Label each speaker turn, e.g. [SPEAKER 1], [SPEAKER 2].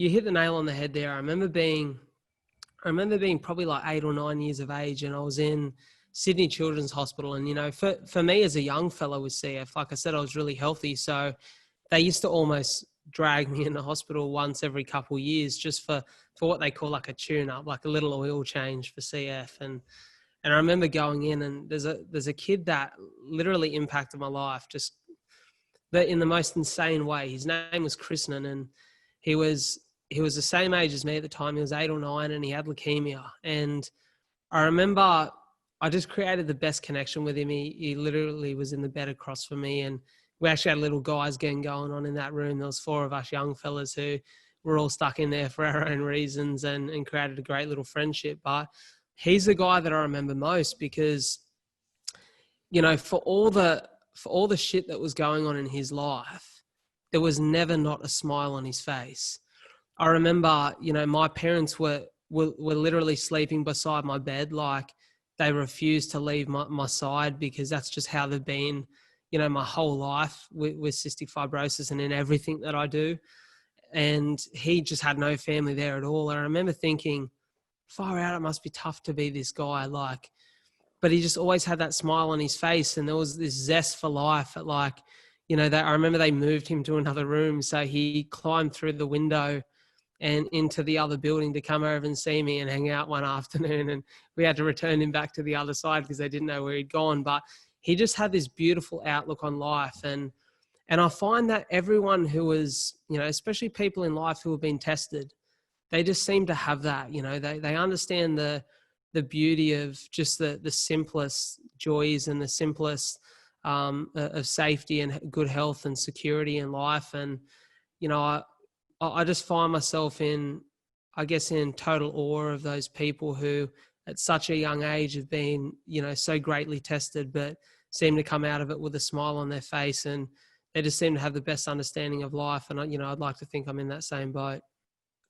[SPEAKER 1] you hit the nail on the head there. I remember being probably like 8 or 9 years of age, and I was in Sydney Children's Hospital. And, for me as a young fellow with CF, like I said, I was really healthy. So they used to almost drag me in the hospital once every couple of years just for what they call like a tune-up, like a little oil change for CF. And I remember going in, and there's a kid that literally impacted my life, just that in the most insane way. His name was Krishnan, and he was the same age as me at the time. He was 8 or 9, and he had leukemia. And I remember I just created the best connection with him. He literally was in the bed across from me, and we actually had a little guys game going on in that room. There was 4 of us young fellas who were all stuck in there for our own reasons, and created a great little friendship. But he's the guy that I remember most because, for all the shit that was going on in his life, there was never not a smile on his face. I remember, my parents were literally sleeping beside my bed. Like, they refused to leave my side because that's just how they've been, my whole life with cystic fibrosis and in everything that I do. And he just had no family there at all. And I remember thinking, far out, it must be tough to be this guy. But he just always had that smile on his face, and there was this zest for life. I remember they moved him to another room, so he climbed through the window and into the other building to come over and see me and hang out one afternoon. And we had to return him back to the other side because they didn't know where he'd gone. But he just had this beautiful outlook on life. And I find that everyone who was, especially people in life who have been tested, they just seem to have that. They understand the beauty of just the simplest joys and the simplest of safety and good health and security in life. And, I just find myself in total awe of those people who at such a young age have been, so greatly tested, but seem to come out of it with a smile on their face, and they just seem to have the best understanding of life. And, I'd like to think I'm in that same boat.